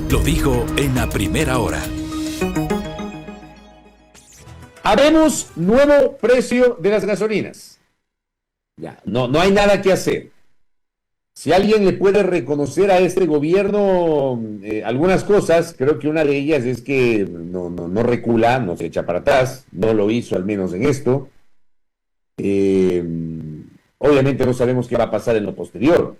Lo dijo en la primera hora. Habemos nuevo precio de las gasolinas. Ya, no hay nada que hacer. Si alguien le puede reconocer a este gobierno algunas cosas, creo que una de ellas es que no recula, no se echa para atrás, no lo hizo al menos en esto. Obviamente no sabemos qué va a pasar en lo posterior,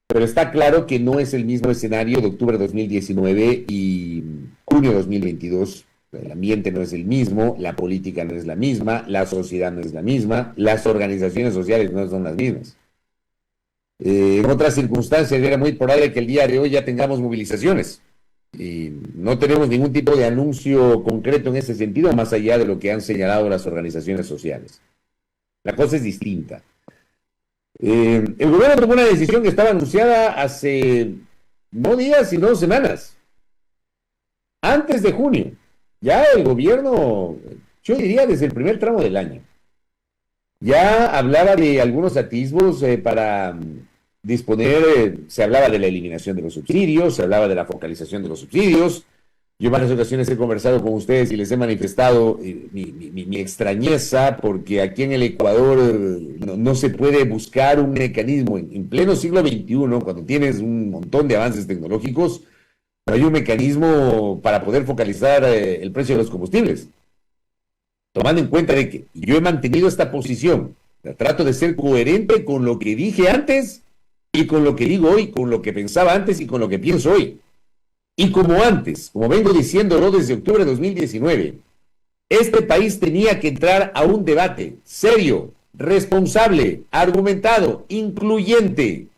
pero está claro que no es el mismo escenario de octubre de 2019 y junio de 2022. El ambiente no es el mismo, la política no es la misma, la sociedad no es la misma, las organizaciones sociales no son las mismas. En otras circunstancias era muy probable que el día de hoy ya tengamos movilizaciones y no tenemos ningún tipo de anuncio concreto en ese sentido, más allá de lo que han señalado las organizaciones sociales. La cosa es distinta. El gobierno tomó una decisión que estaba anunciada hace no días, sino semanas, antes de junio. Ya el gobierno, yo diría desde el primer tramo del año, ya hablaba de algunos atisbos para disponer, se hablaba de la eliminación de los subsidios, se hablaba de la focalización de los subsidios. Yo en varias ocasiones he conversado con ustedes y les he manifestado mi extrañeza porque aquí en el Ecuador no se puede buscar un mecanismo en pleno siglo XXI, cuando tienes un montón de avances tecnológicos, pero hay un mecanismo para poder focalizar el precio de los combustibles. Tomando en cuenta de que yo he mantenido esta posición, trato de ser coherente con lo que dije antes y con lo que digo hoy, con lo que pensaba antes y con lo que pienso hoy. Y como antes, como vengo diciéndolo desde octubre de 2019, este país tenía que entrar a un debate serio, responsable, argumentado, incluyente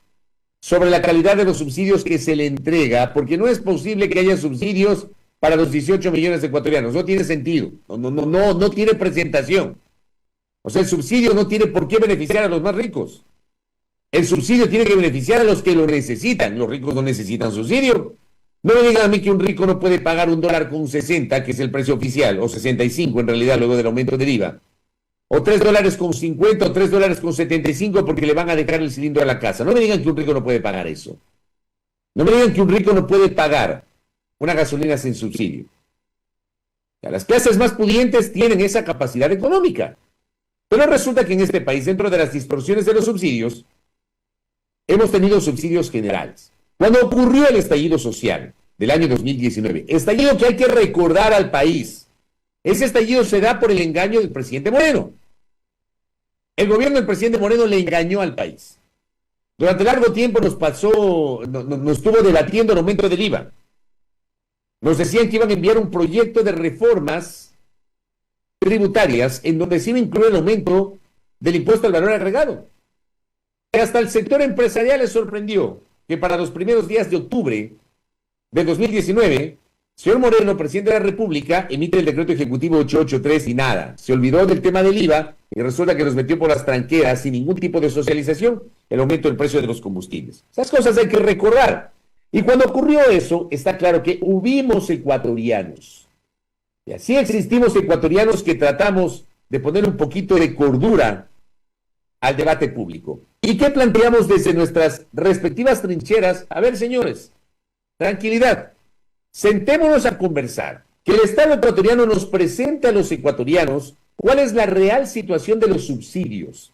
sobre la calidad de los subsidios que se le entrega, porque no es posible que haya subsidios para los 18 millones de ecuatorianos. No tiene sentido, no tiene presentación. O sea, el subsidio no tiene por qué beneficiar a los más ricos. El subsidio tiene que beneficiar a los que lo necesitan. Los ricos no necesitan subsidio. No me digan a mí que un rico no puede pagar $1.60, que es el precio oficial, o 65 en realidad luego del aumento del IVA, o $3.50 o $3.75 porque le van a dejar el cilindro a la casa. No me digan que un rico no puede pagar eso. No me digan que un rico no puede pagar una gasolina sin subsidio. Ya, las clases más pudientes tienen esa capacidad económica. Pero resulta que en este país, dentro de las distorsiones de los subsidios, hemos tenido subsidios generales. Cuando ocurrió el estallido social del año 2019, estallido que hay que recordar al país, ese estallido se da por el engaño del presidente Moreno. El gobierno del presidente Moreno le engañó al país. Durante largo tiempo nos estuvo debatiendo el aumento del IVA. Nos decían que iban a enviar un proyecto de reformas tributarias en donde se iba a incluir el aumento del impuesto al valor agregado. Y hasta el sector empresarial le sorprendió que para los primeros días de octubre de 2019, señor Moreno, presidente de la República, emite el decreto ejecutivo 883 y nada. Se olvidó del tema del IVA y resulta que nos metió por las tranqueras sin ningún tipo de socialización el aumento del precio de los combustibles. Esas cosas hay que recordar. Y cuando ocurrió eso, está claro que hubimos ecuatorianos. Y así existimos ecuatorianos que tratamos de poner un poquito de cordura al debate público. ¿Y qué planteamos desde nuestras respectivas trincheras? A ver, señores, tranquilidad. Sentémonos a conversar. Que el Estado ecuatoriano nos presente a los ecuatorianos cuál es la real situación de los subsidios.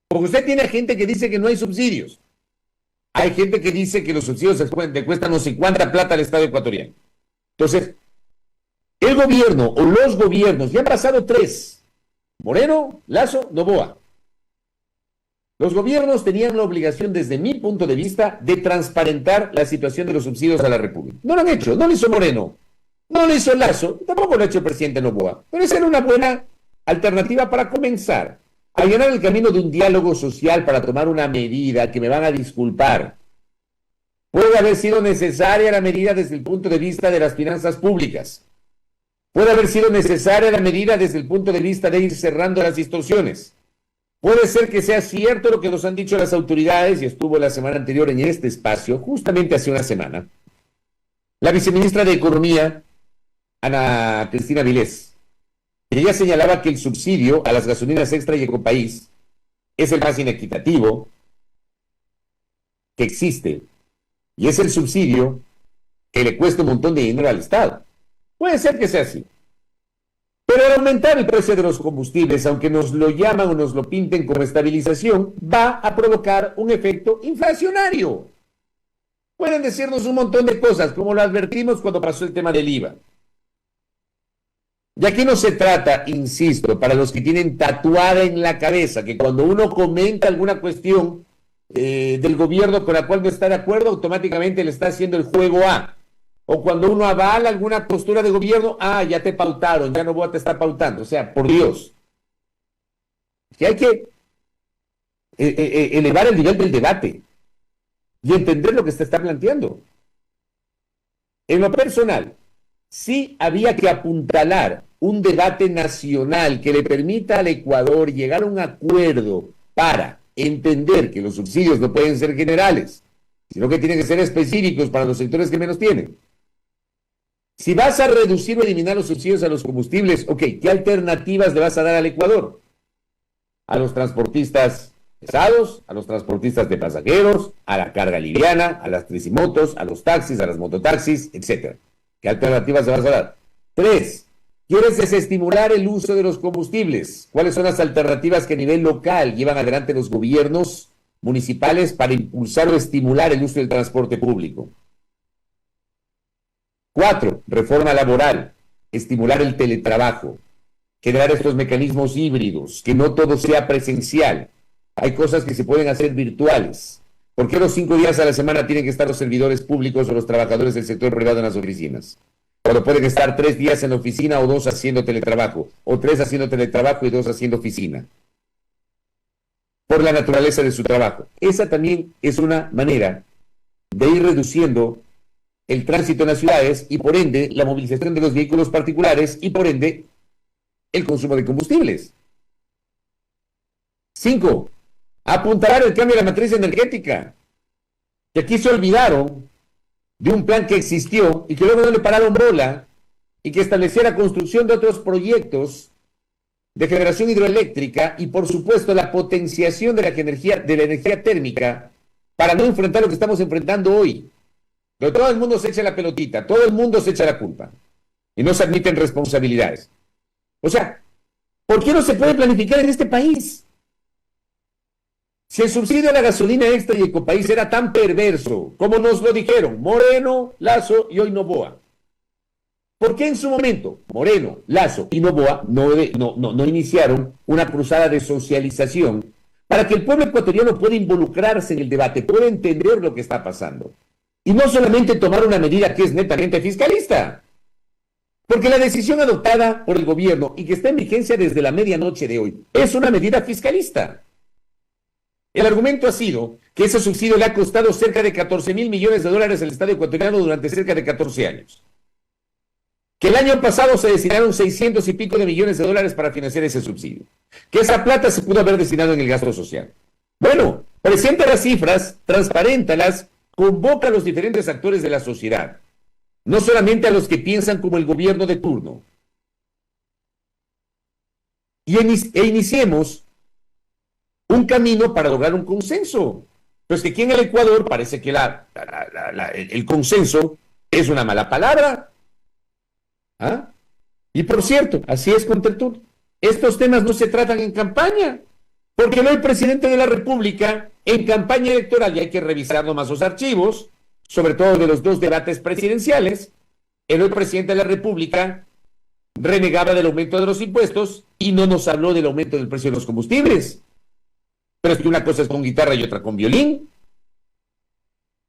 Porque usted tiene gente que dice que no hay subsidios. Hay gente que dice que los subsidios le cuestan no sé cuánta plata al Estado ecuatoriano. Entonces, el gobierno o los gobiernos, ya han pasado 3, Moreno, Lasso, Noboa. Los gobiernos tenían la obligación, desde mi punto de vista, de transparentar la situación de los subsidios a la República. No lo han hecho, no lo hizo Moreno, no lo hizo Lasso, tampoco lo ha hecho el presidente Noboa. Pero esa era una buena alternativa para comenzar a llenar el camino de un diálogo social para tomar una medida que me van a disculpar. Puede haber sido necesaria la medida desde el punto de vista de las finanzas públicas. Puede haber sido necesaria la medida desde el punto de vista de ir cerrando las distorsiones. Puede ser que sea cierto lo que nos han dicho las autoridades, y estuvo la semana anterior en este espacio, justamente hace una semana, la viceministra de Economía, Ana Cristina Vilés. Ella señalaba que el subsidio a las gasolinas Extra y Ecopaís es el más inequitativo que existe, y es el subsidio que le cuesta un montón de dinero al Estado. Puede ser que sea así. Pero al aumentar el precio de los combustibles, aunque nos lo llaman o nos lo pinten como estabilización, va a provocar un efecto inflacionario. Pueden decirnos un montón de cosas, como lo advertimos cuando pasó el tema del IVA. Y aquí no se trata, insisto, para los que tienen tatuada en la cabeza, que cuando uno comenta alguna cuestión del gobierno con la cual no está de acuerdo, automáticamente le está haciendo el juego A. O cuando uno avala alguna postura de gobierno, ya te pautaron, ya no voy a te estar pautando. O sea, por Dios. Que hay que elevar el nivel del debate y entender lo que se está planteando. En lo personal, sí había que apuntalar un debate nacional que le permita al Ecuador llegar a un acuerdo para entender que los subsidios no pueden ser generales, sino que tienen que ser específicos para los sectores que menos tienen. Si vas a reducir o eliminar los subsidios a los combustibles, ok, ¿qué alternativas le vas a dar al Ecuador? A los transportistas pesados, a los transportistas de pasajeros, a la carga liviana, a las tricimotos, a los taxis, a las mototaxis, etcétera. ¿Qué alternativas le vas a dar? 3. ¿Quieres desestimular el uso de los combustibles? ¿Cuáles son las alternativas que a nivel local llevan adelante los gobiernos municipales para impulsar o estimular el uso del transporte público? 4. Reforma laboral, estimular el teletrabajo, generar estos mecanismos híbridos, que no todo sea presencial. Hay cosas que se pueden hacer virtuales. ¿Por qué los 5 días a la semana tienen que estar los servidores públicos o los trabajadores del sector privado en las oficinas? Cuando pueden estar 3 días en la oficina o 2 haciendo teletrabajo, o 3 haciendo teletrabajo y 2 haciendo oficina. Por la naturaleza de su trabajo. Esa también es una manera de ir reduciendo el tránsito en las ciudades y por ende la movilización de los vehículos particulares y por ende el consumo de combustibles. 5. Apuntalar el cambio de la matriz energética. Que aquí se olvidaron de un plan que existió y que luego no le pararon bola y que establecía la construcción de otros proyectos de generación hidroeléctrica y por supuesto la potenciación de la energía térmica para no enfrentar lo que estamos enfrentando hoy. Pero todo el mundo se echa la pelotita, todo el mundo se echa la culpa y no se admiten responsabilidades. O sea, ¿por qué no se puede planificar en este país? Si el subsidio a la gasolina extra y Ecopaís era tan perverso, como nos lo dijeron Moreno, Lasso y hoy Noboa, ¿por qué en su momento Moreno, Lasso y Noboa no iniciaron una cruzada de socialización para que el pueblo ecuatoriano pueda involucrarse en el debate, pueda entender lo que está pasando? Y no solamente tomar una medida que es netamente fiscalista. Porque la decisión adoptada por el gobierno y que está en vigencia desde la medianoche de hoy es una medida fiscalista. El argumento ha sido que ese subsidio le ha costado cerca de 14,000 millones de dólares al Estado ecuatoriano durante cerca de 14 años. Que el año pasado se destinaron 600 y pico de millones de dólares para financiar ese subsidio. Que esa plata se pudo haber destinado en el gasto social. Bueno, presenta las cifras, transparéntalas, convoca a los diferentes actores de la sociedad, no solamente a los que piensan como el gobierno de turno. E iniciemos un camino para lograr un consenso. Pero es que aquí en el Ecuador parece que el consenso es una mala palabra. ¿Ah? Y por cierto, así es con Teltur. Estos temas no se tratan en campaña, porque no el presidente de la República en campaña electoral, y hay que revisar nomás los archivos, sobre todo de los 2 debates presidenciales, el hoy presidente de la República renegaba del aumento de los impuestos y no nos habló del aumento del precio de los combustibles. Pero es que una cosa es con guitarra y otra con violín.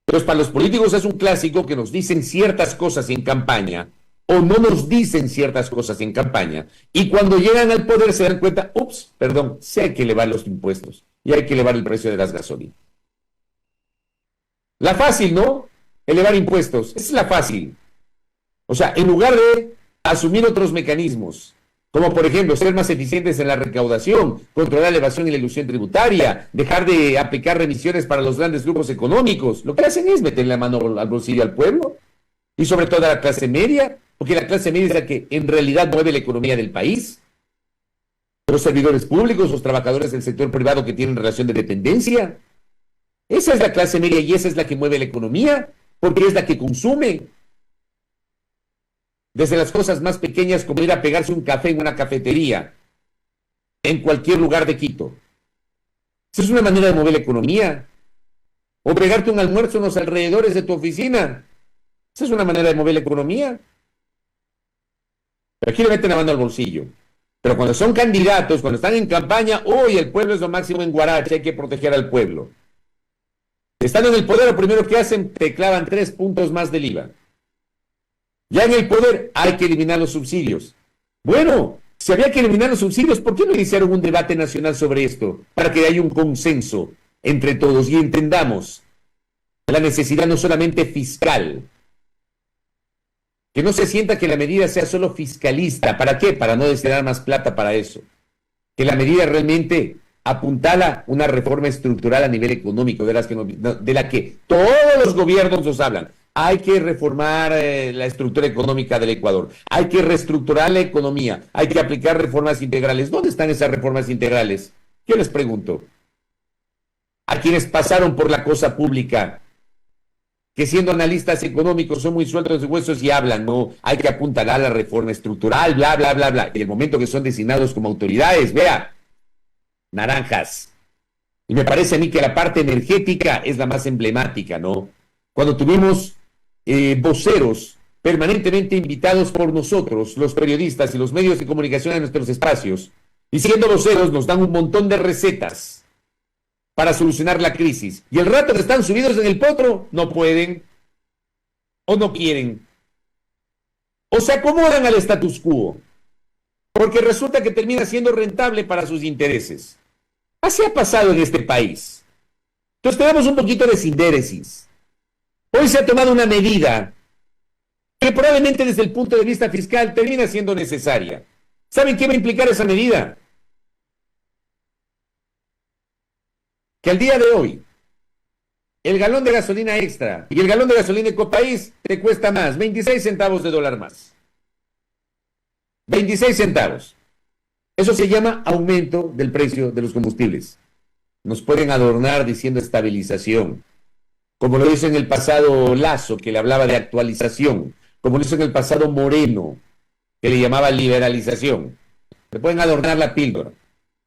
Entonces, para los políticos es un clásico que nos dicen ciertas cosas en campaña o no nos dicen ciertas cosas en campaña y cuando llegan al poder se dan cuenta, sí hay que elevar los impuestos y hay que elevar el precio de las gasolinas. La fácil, ¿no? Elevar impuestos. Esa es la fácil. O sea, en lugar de asumir otros mecanismos, como por ejemplo ser más eficientes en la recaudación, controlar la evasión y la ilusión tributaria, dejar de aplicar remisiones para los grandes grupos económicos, lo que hacen es meter la mano al bolsillo al pueblo y sobre todo a la clase media, porque la clase media es la que en realidad mueve la economía del país. Los servidores públicos, los trabajadores del sector privado que tienen relación de dependencia. Esa es la clase media y esa es la que mueve la economía, porque es la que consume. Desde las cosas más pequeñas como ir a pegarse un café en una cafetería, en cualquier lugar de Quito. Esa es una manera de mover la economía. O pegarte un almuerzo en los alrededores de tu oficina. Esa es una manera de mover la economía. Pero aquí le meten la mano al bolsillo. Pero cuando son candidatos, cuando están en campaña, hoy el pueblo es lo máximo en Guaracha, hay que proteger al pueblo. Estando en el poder, lo primero que hacen, te clavan 3 puntos más del IVA. Ya en el poder hay que eliminar los subsidios. Bueno, si había que eliminar los subsidios, ¿por qué no iniciaron un debate nacional sobre esto? Para que haya un consenso entre todos y entendamos la necesidad no solamente fiscal, que no se sienta que la medida sea solo fiscalista. ¿Para qué? Para no destinar más plata para eso. Que la medida realmente apuntala una reforma estructural a nivel económico, de la que todos los gobiernos nos hablan. Hay que reformar la estructura económica del Ecuador. Hay que reestructurar la economía. Hay que aplicar reformas integrales. ¿Dónde están esas reformas integrales? Yo les pregunto. A quienes pasaron por la cosa pública, que siendo analistas económicos son muy sueltos de huesos y hablan, no, hay que apuntalar la reforma estructural, bla, bla, bla, bla. Y el momento que son designados como autoridades, vea, naranjas. Y me parece a mí que la parte energética es la más emblemática, ¿no? Cuando tuvimos voceros permanentemente invitados por nosotros, los periodistas y los medios de comunicación en nuestros espacios, y siendo voceros nos dan un montón de recetas para solucionar la crisis. Y el rato que están subidos en el potro, no pueden, o no quieren, o se acomodan al status quo, porque resulta que termina siendo rentable para sus intereses. Así ha pasado en este país. Entonces tenemos un poquito de sindéresis. Hoy se ha tomado una medida que probablemente desde el punto de vista fiscal termina siendo necesaria. ¿Saben qué va a implicar esa medida? Que al día de hoy, el galón de gasolina extra y el galón de gasolina Ecopaís te cuesta más, 26 centavos de dólar más. 26 centavos. Eso se llama aumento del precio de los combustibles. Nos pueden adornar diciendo estabilización, como lo hizo en el pasado Lazo, que le hablaba de actualización, como lo hizo en el pasado Moreno, que le llamaba liberalización. Le pueden adornar la píldora,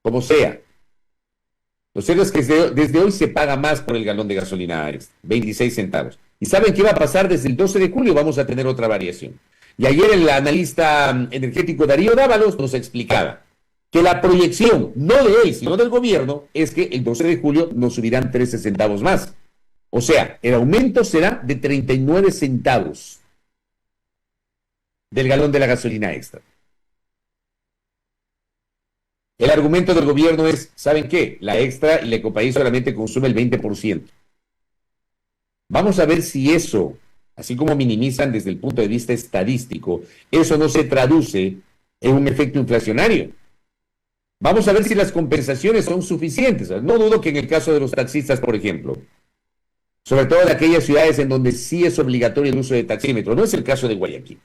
como sea. Lo cierto es que desde hoy se paga más por el galón de gasolina extra, 26 centavos. ¿Y saben qué va a pasar? Desde el 12 de julio vamos a tener otra variación. Y ayer el analista energético Darío Dávalos nos explicaba que la proyección, no de él, sino del gobierno, es que el 12 de julio nos subirán 13 centavos más. O sea, el aumento será de 39 centavos del galón de la gasolina extra. El argumento del gobierno es, ¿saben qué? La extra y la Ecopaís solamente consume el 20%. Vamos a ver si eso, así como minimizan desde el punto de vista estadístico, eso no se traduce en un efecto inflacionario. Vamos a ver si las compensaciones son suficientes. No dudo que en el caso de los taxistas, por ejemplo, sobre todo de aquellas ciudades en donde sí es obligatorio el uso de taxímetro, no es el caso de Guayaquil.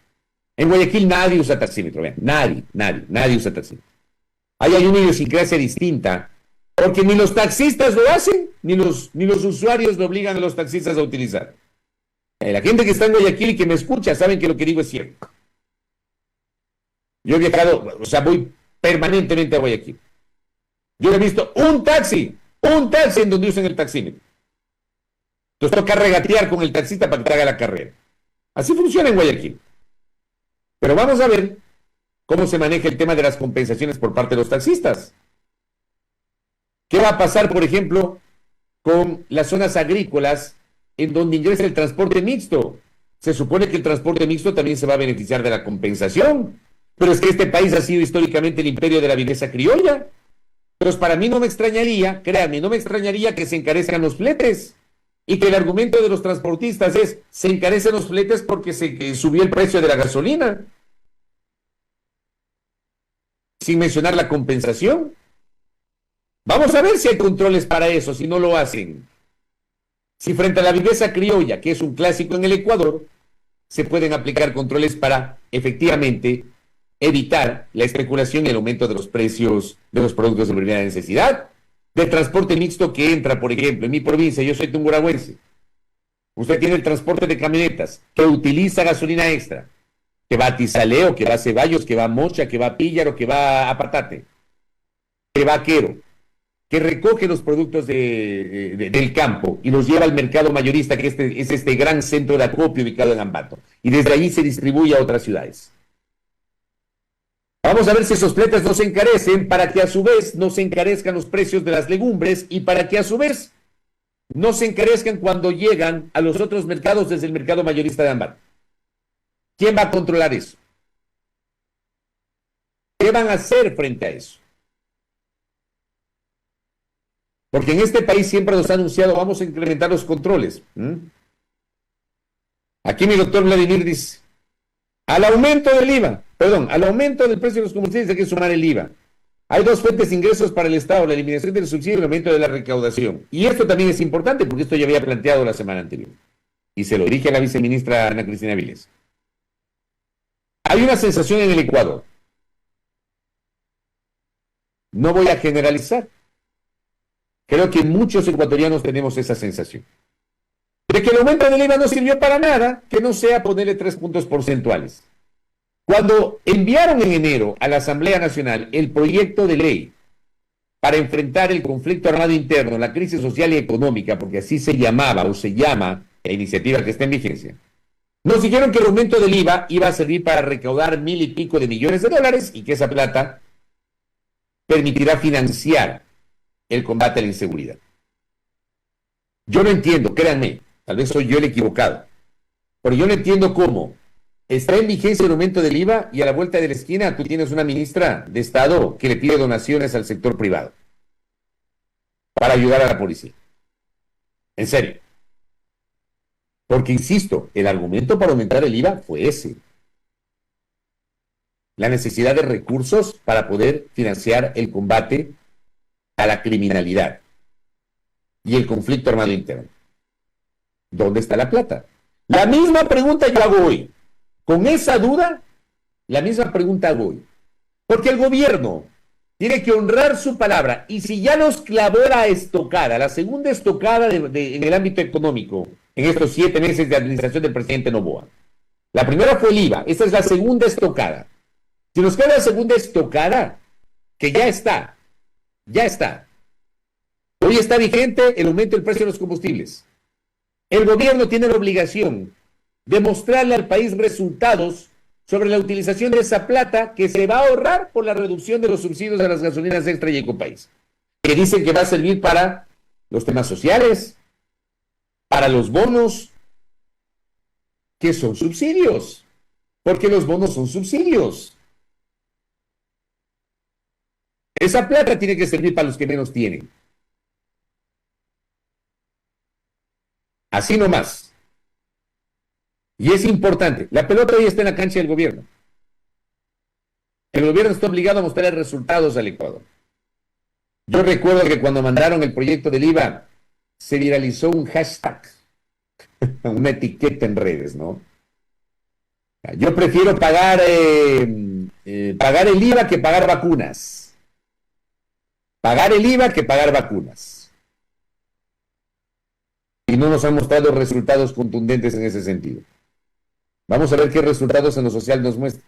En Guayaquil nadie usa taxímetro, vean, nadie usa taxímetro. Ahí hay una idiosincrasia distinta, porque ni los taxistas lo hacen, ni los usuarios lo obligan a los taxistas a utilizar. La gente que está en Guayaquil y que me escucha saben que lo que digo es cierto. Yo he viajado, o sea, voy permanentemente a Guayaquil. Yo he visto un taxi en donde usen el taxímetro. Entonces toca regatear con el taxista para que te haga la carrera. Así funciona en Guayaquil. Pero vamos a ver cómo se maneja el tema de las compensaciones por parte de los taxistas. ¿Qué va a pasar, por ejemplo, con las zonas agrícolas en donde ingresa el transporte mixto? Se supone que el transporte mixto también se va a beneficiar de la compensación. Pero es que este país ha sido históricamente el imperio de la viveza criolla. Entonces, para mí no me extrañaría, créanme, no me extrañaría que se encarezcan los fletes. Y que el argumento de los transportistas es, se encarecen los fletes porque se subió el precio de la gasolina. Sin mencionar la compensación. Vamos a ver si hay controles para eso, si no lo hacen. Si frente a la viveza criolla, que es un clásico en el Ecuador, se pueden aplicar controles para, efectivamente, evitar la especulación y el aumento de los precios de los productos de primera necesidad. Del transporte mixto que entra, por ejemplo, en mi provincia, yo soy tungurahüense. Usted tiene el transporte de camionetas que utiliza gasolina extra. que va a Tizaleo, que va a Ceballos, que va a Mocha, que va a Píllaro, que va a Patate, que va a Quero, que recoge los productos del campo y los lleva al mercado mayorista, que es este gran centro de acopio ubicado en Ambato, y desde allí se distribuye a otras ciudades. Vamos a ver si esos fletes no se encarecen para que a su vez no se encarezcan los precios de las legumbres y para que a su vez no se encarezcan cuando llegan a los otros mercados desde el mercado mayorista de Ambato. ¿Quién va a controlar eso? ¿Qué van a hacer frente a eso? Porque en este país siempre nos ha anunciado vamos a incrementar los controles. Aquí mi doctor Vladimir dice, al aumento del precio de los combustibles hay que sumar el IVA. Hay dos fuentes de ingresos para el Estado, la eliminación del subsidio y el aumento de la recaudación. Y esto también es importante porque esto ya había planteado la semana anterior. Y se lo dije a la viceministra Ana Cristina Viles. Hay una sensación en el Ecuador. No voy a generalizar. Creo que muchos ecuatorianos tenemos esa sensación. De que el aumento del IVA no sirvió para nada, que no sea ponerle 3 puntos porcentuales. Cuando enviaron en enero a la Asamblea Nacional el proyecto de ley para enfrentar el conflicto armado interno, la crisis social y económica, porque así se llamaba o se llama la iniciativa que está en vigencia, nos dijeron que el aumento del IVA iba a servir para recaudar 1,000 y pico de millones de dólares y que esa plata permitirá financiar el combate a la inseguridad. Yo no entiendo, créanme, tal vez soy yo el equivocado, pero yo no entiendo cómo está en vigencia el aumento del IVA y a la vuelta de la esquina tú tienes una ministra de Estado que le pide donaciones al sector privado para ayudar a la policía. En serio. Porque, insisto, el argumento para aumentar el IVA fue ese. La necesidad de recursos para poder financiar el combate a la criminalidad y el conflicto armado interno. ¿Dónde está la plata? La misma pregunta yo hago hoy. Con esa duda, la misma pregunta hago hoy. Porque el gobierno tiene que honrar su palabra. Y si ya nos clavó la estocada, la segunda estocada en el ámbito económico, en estos 7 meses de administración del presidente Noboa. La primera fue el IVA. Esta es la segunda estocada. Si nos queda la segunda estocada, que ya está. Hoy está vigente el aumento del precio de los combustibles. El gobierno tiene la obligación de mostrarle al país resultados sobre la utilización de esa plata que se va a ahorrar por la reducción de los subsidios a las gasolinas extra y ecopaís, que dicen que va a servir para los temas sociales, para los bonos, que son subsidios, porque los bonos son subsidios. Esa plata tiene que servir para los que menos tienen. Así nomás. Y es importante. La pelota hoy está en la cancha del gobierno. El gobierno está obligado a mostrar resultados al Ecuador. Yo recuerdo que cuando mandaron el proyecto del IVA, se viralizó un hashtag, una etiqueta en redes, ¿no? Yo prefiero pagar el IVA que pagar vacunas. Pagar el IVA que pagar vacunas. Y no nos han mostrado resultados contundentes en ese sentido. Vamos a ver qué resultados en lo social nos muestra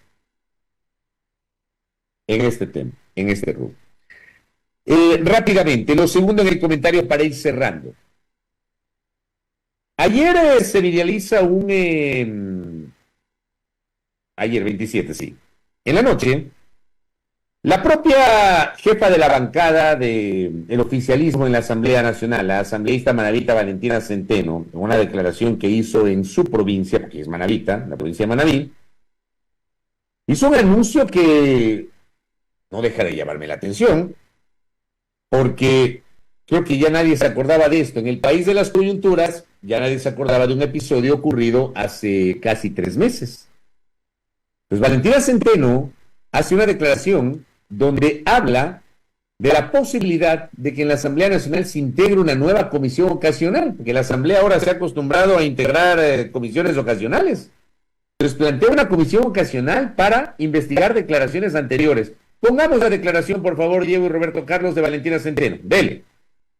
en este tema, en este rubro. Rápidamente, lo segundo en el comentario para ir cerrando. Ayer se viraliza ayer 27, sí. En la noche, la propia jefa de la bancada del oficialismo en la Asamblea Nacional, la asambleísta manavita Valentina Centeno, en una declaración que hizo en su provincia, porque es manavita, la provincia de Manabí, hizo un anuncio que no deja de llamarme la atención, porque creo que ya nadie se acordaba de esto. En el país de las coyunturas, ya nadie se acordaba de un episodio ocurrido hace casi 3 meses. Pues Valentina Centeno hace una declaración donde habla de la posibilidad de que en la Asamblea Nacional se integre una nueva comisión ocasional, porque la Asamblea ahora se ha acostumbrado a integrar comisiones ocasionales. Entonces plantea una comisión ocasional para investigar declaraciones anteriores. Pongamos la declaración, por favor, Diego y Roberto Carlos, de Valentina Centeno. Dele.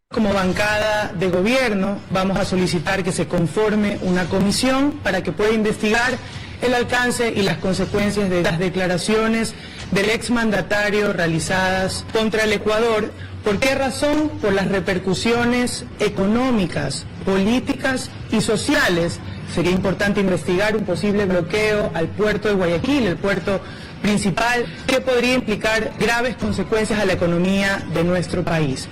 Como bancada de gobierno vamos a solicitar que se conforme una comisión para que pueda investigar el alcance y las consecuencias de las declaraciones del exmandatario realizadas contra el Ecuador. ¿Por qué razón? Por las repercusiones económicas, políticas y sociales. Sería importante investigar un posible bloqueo al puerto de Guayaquil, el puerto principal, que podría implicar graves consecuencias a la economía de nuestro país.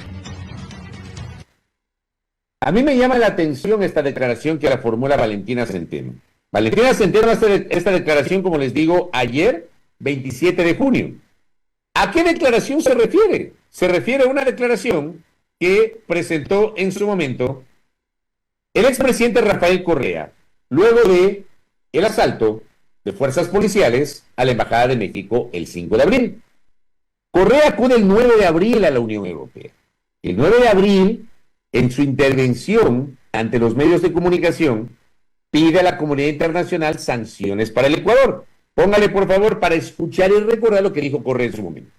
A mí me llama la atención esta declaración que la formula Valentina Centeno. Valentina Centeno hace esta declaración, como les digo, ayer, 27 de junio. ¿A qué declaración se refiere? Se refiere a una declaración que presentó en su momento el expresidente Rafael Correa, luego de el asalto de fuerzas policiales a la Embajada de México el 5 de abril. Correa acude el 9 de abril a la Unión Europea. El 9 de abril, en su intervención ante los medios de comunicación, pide a la comunidad internacional sanciones para el Ecuador. Póngale, por favor, para escuchar y recordar lo que dijo Correa en su momento.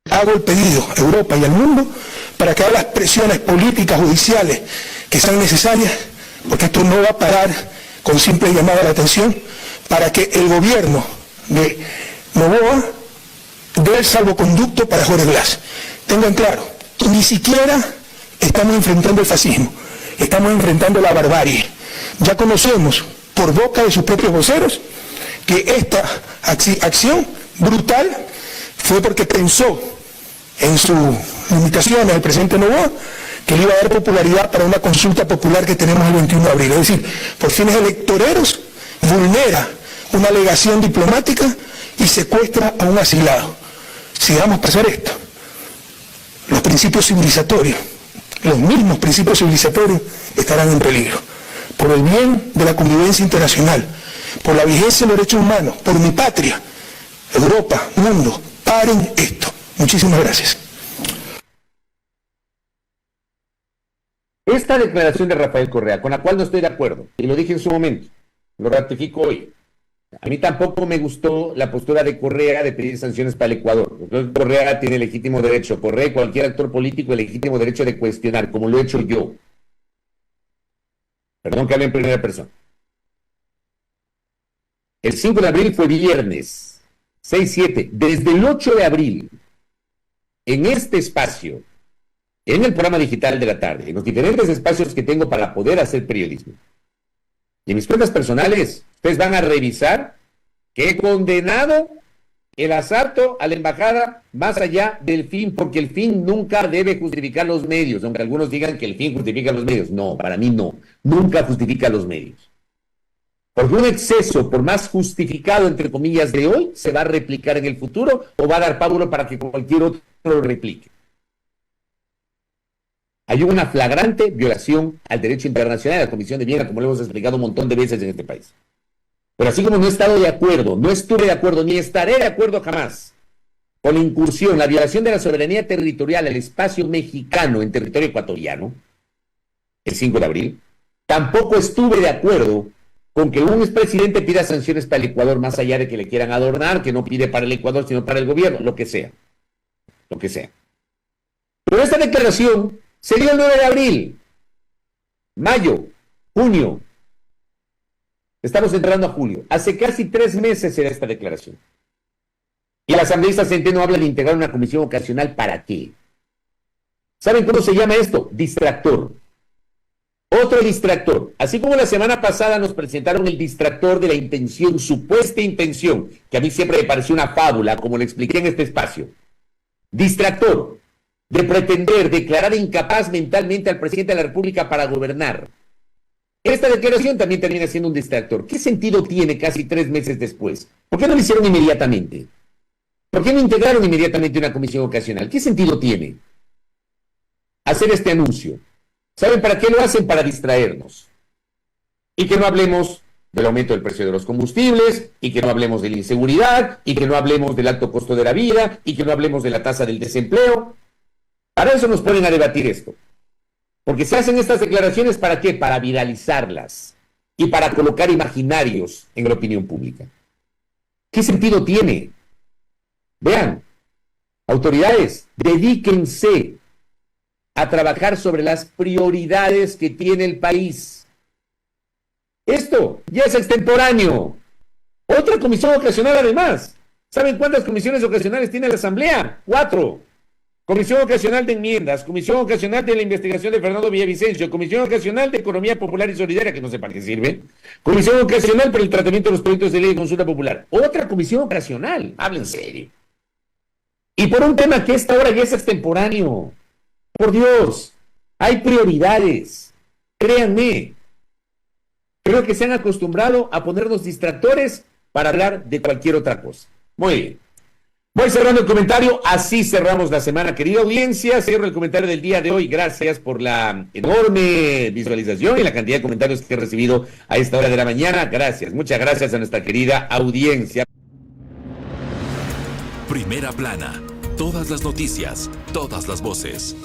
Hago el pedido a Europa y al mundo para que haga las presiones políticas, judiciales que sean necesarias, porque esto no va a parar con simple llamada a la atención, para que el gobierno de Noboa dé el salvoconducto para Jorge Glass. Tengan claro, ni siquiera estamos enfrentando el fascismo, estamos enfrentando la barbarie. Ya conocemos por boca de sus propios voceros que esta acción brutal fue porque pensó en sus limitaciones el presidente Noboa que le iba a dar popularidad para una consulta popular que tenemos el 21 de abril. Es decir, por fines electoreros vulnera una alegación diplomática y secuestra a un asilado. Si dejamos pasar esto, los principios civilizatorios, los mismos principios civilizatorios estarán en peligro. Por el bien de la convivencia internacional, por la vigencia de los derechos humanos, por mi patria, Europa, mundo, paren esto. Muchísimas gracias. Esta declaración de Rafael Correa, con la cual no estoy de acuerdo, y lo dije en su momento, lo ratifico hoy. A mí tampoco me gustó la postura de Correa de pedir sanciones para el Ecuador. Entonces, Correa tiene legítimo derecho, Correa y cualquier actor político el legítimo derecho de cuestionar, como lo he hecho yo. Perdón que hable en primera persona. El 5 de abril fue viernes, 6-7. Desde el 8 de abril, en este espacio, en el programa digital de la tarde, en los diferentes espacios que tengo para poder hacer periodismo, y en mis cuentas personales, ustedes van a revisar que he condenado el asalto a la embajada más allá del fin, porque el fin nunca debe justificar los medios, aunque algunos digan que el fin justifica los medios. No, para mí no, nunca justifica los medios. Porque un exceso, por más justificado, entre comillas, de hoy, se va a replicar en el futuro o va a dar pábulo para que cualquier otro lo replique. Hay una flagrante violación al derecho internacional, a la Comisión de Viena, como lo hemos explicado un montón de veces en este país. Pero así como no he estado de acuerdo, no estuve de acuerdo, ni estaré de acuerdo jamás con la incursión, la violación de la soberanía territorial al espacio mexicano en territorio ecuatoriano, el 5 de abril, tampoco estuve de acuerdo con que un expresidente pida sanciones para el Ecuador, más allá de que le quieran adornar, que no pide para el Ecuador, sino para el gobierno, lo que sea. Lo que sea. Pero esta declaración se dio el 9 de abril, mayo, junio. Estamos entrando a julio. Hace casi 3 meses era esta declaración. Y la asambleísta Centeno habla de integrar una comisión ocasional. ¿Para qué? ¿Saben cómo se llama esto? Distractor. Otro distractor. Así como la semana pasada nos presentaron el distractor de la intención, supuesta intención, que a mí siempre me pareció una fábula, como le expliqué en este espacio. Distractor de pretender declarar incapaz mentalmente al presidente de la República para gobernar. Esta declaración también termina siendo un distractor. ¿Qué sentido tiene casi 3 meses después? ¿Por qué no lo hicieron inmediatamente? ¿Por qué no integraron inmediatamente una comisión ocasional? ¿Qué sentido tiene hacer este anuncio? ¿Saben para qué lo hacen? Para distraernos. Y que no hablemos del aumento del precio de los combustibles, y que no hablemos de la inseguridad, y que no hablemos del alto costo de la vida, y que no hablemos de la tasa del desempleo. Para eso nos ponen a debatir esto. Porque se hacen estas declaraciones, ¿para qué? Para viralizarlas y para colocar imaginarios en la opinión pública. ¿Qué sentido tiene? Vean, autoridades, dedíquense a trabajar sobre las prioridades que tiene el país. Esto ya es extemporáneo. Otra comisión ocasional además. ¿Saben cuántas comisiones ocasionales tiene la Asamblea? 4. Comisión ocasional de enmiendas, comisión ocasional de la investigación de Fernando Villavicencio, comisión ocasional de economía popular y solidaria, que no sé para qué sirve, comisión ocasional para el tratamiento de los proyectos de ley de consulta popular. Otra comisión ocasional, hablen serio. Y por un tema que esta hora ya es extemporáneo. Por Dios, hay prioridades. Créanme. Creo que se han acostumbrado a ponernos distractores para hablar de cualquier otra cosa. Muy bien. Voy cerrando el comentario, así cerramos la semana, querida audiencia. Cierro el comentario del día de hoy. Gracias por la enorme visualización y la cantidad de comentarios que he recibido a esta hora de la mañana. Gracias, muchas gracias a nuestra querida audiencia. Primera plana, todas las noticias, todas las voces.